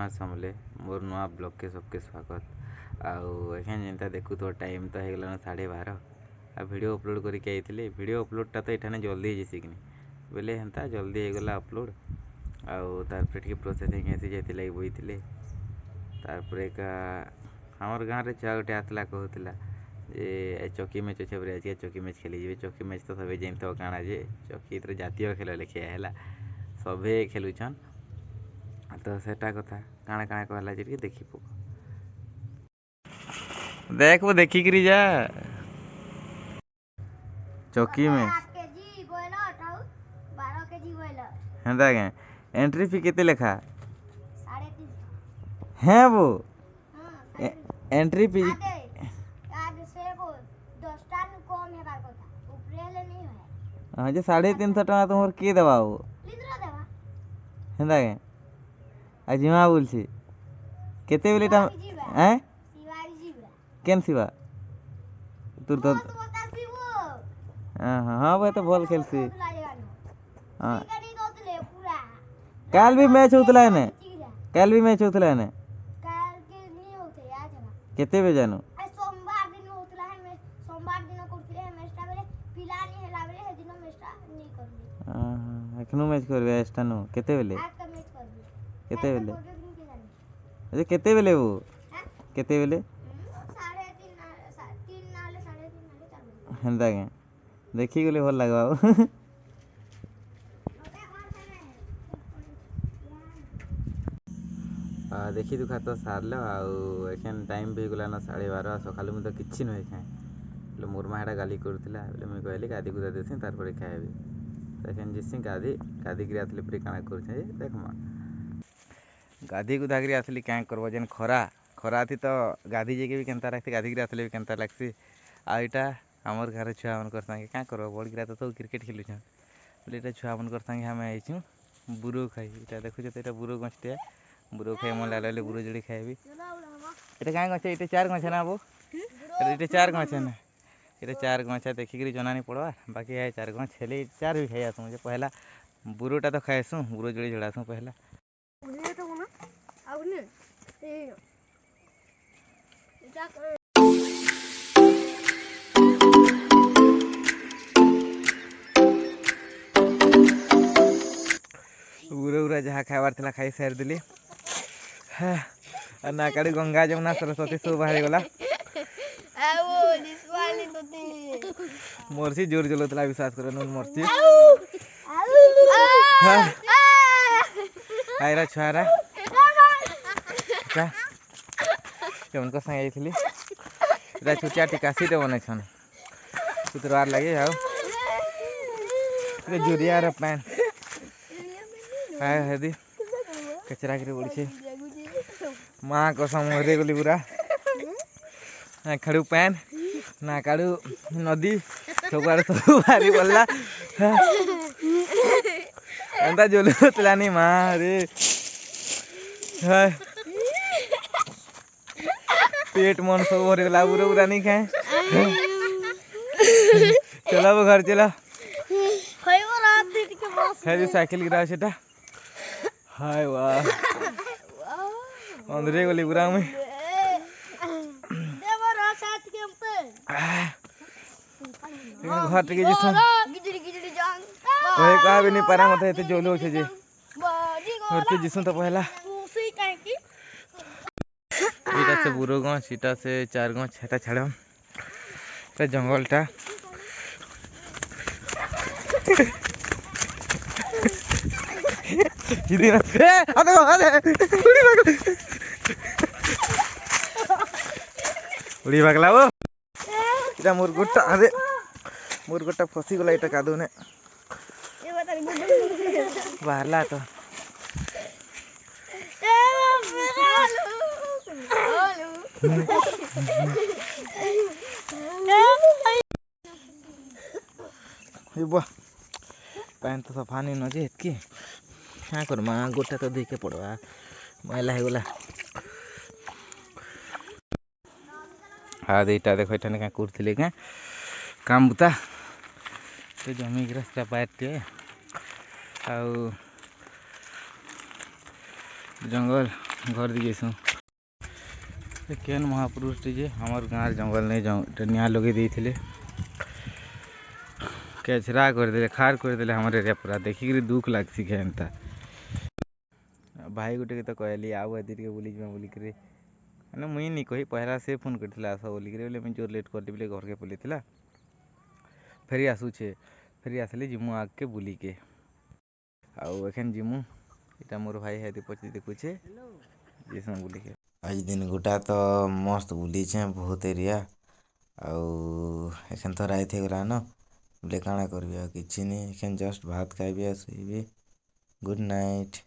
जहाँ समले मोर नुआ ब्लॉग के सबके स्वागत। आउ जेनता देखु तो टाइम तो होगलान 12:30 आ वीडियो अपलोड करके आइले। वीडियो अपलोडटा तो यहाँ जल्दी होसी कि बोले हेन्ता जल्दी होगला अपलोड। आउ तार प्रोसेसिंग हेसी जाती बोईले तार का आमर गाँव में छुआ गोटे आसला कहूला जे चौकी मैच अच्छे बोले आज चौकी मैच खेली जी। चौकी मैच तो सब जानते काଣା जे चौकी जातीय खेल लिखिया है सभे खेलुछन तो सेटा कथा काଣା काଣା कहला जे देखी पक देख वो देखिक जा चौकी में हेन्ता के एंट्री फी केते लेखा है वो एंट्री फी हाँ जे 350 टका तुम किए देवा वो हेन्ता के आज जिमा बोल छी केते बेले टाइम हैं केन सिवा तुर तो हाँ हाँ भाई तो भल खेलसी। हाँ काल भी मैच होतला है ने काल भी मैच होतला है ने केते बजे जानो सोमवार दिन होतला है सोमवार दिन करथिले है मैचटा बेले पिला नहीं हैला बेले हे दिन मैचटा नहीं करली। हां एखनो मैच करबे स्टानो केते बेले आज का मैच करबे केते बेले अरे केते बेले वो केते बेले 3:30 नाले 3:30 हेन्ता के देखी गले भल लागबा। देखी दुखा तो सारल आखन टाइम भी गलान 12:30 सकाल मुझे किसी नुहे खाए मोर माँ गाली करूला मुझे कहली गाधी गुधा देसी तार खाएबी तो जीसी गाधी गाधी आसली पूरी काଣା कर देख माँ गाधी गुधा कर आसली क्या करब जेन खरा खरा थी तो गाधी जाके भी केन्ता लगती गाधी आसले भी केन्ता लगती आईटा आमर घर छुआ मन संगे क्या करब बड़ गिरा तो सब क्रिकेट खेलुछन बोले ये छुआ मन संगे आम आईचु बुरो खाई इटा देखुच तो ये बुरो गछटे बुरो खाई मन लागे बुरो जोड़ी खाएबी ये क्या गछ ये 4 गछ ना बो ये 4 गछ ना ये 4 गछ देखिक जना नहीं पड़वा बाकी है 4 गछ हेले 4 भी खाई आसू मुझे पहला बुरोटा तो खाएसू बुरो जोड़ी जोड़ासू पहला बुरा उरा जहाँ खाइबार था खाई सारी देली ना काड़ी गंगा जमुना सरस्वती सब बाहरी गला मर्सी जोर जलुला विश्वास कर मर्सी आईरा छुआरा उनको संगे छुटिया टिकासीटे बन सुतरवार लगे आओ जुरिया पैन हेदी कचरा कर पड़ी माँ कसम हरे गली पूरा खाड़ू पैन ना काड़ू नदी सब बाहरी पड़ला एंता जलुलानी माँ रे पेट मन सब भर गला पूरा पूरा नहीं खाए चलो वो घर चलो है साइकिल गिरा सेटा हाय वाह अंदरे गली पूरा में घर टिके जिसु कहे कहा भी नहीं पारा मत एते जोलो छे जे घर के जिसु तो पहला इटा से बुरो गछ इटा से 4 गछ हेटा छाड़म ते जंगलटा इदी ना ए अरे उड़ी भागला वो इटा मुरगुटा अरे मुरगुटा फसी गला इटा कादू ने बाहरला तो पैन तो सफा नहीं नजे हेतकी क्या करमा गोटा तो देखे पड़वा मैला है गला हाँ दीटा देखो इठाने क्या करथिले क्या काम बुता तो जमी रास्ता पारटे आउ जंगल घर दी जैसु केन महापुरुष टी जे हमार गाँव जंगल नहीं जाऊँ निआ लगे देते केचरा करदे खार करदे हमारे एरिया पूरा देखिक दुख लगसी केनता भाई गुटे के तो कहली आउ एदी के बुली जिमा बुलिक मैंने मुई नहीं कही पहला से फोन करथिला आस बोलिक बोले मुझे जोर लेट कर बोले घर के बोलीला फेरी आसुचे फेरी आसले जिमु आग के बुलिके आउ एखन जिमु इटा मोर भाई है पचे देखुचे जिसम बुलिके आज दिन गोटा तो मस्त बुलीचे बहुत एरिया आउ एखन तो रात हो गला न बोले काଣା करबी आ किछि नहीं एखन जस्ट भात खाइबी आ सोइबी गुड नाइट।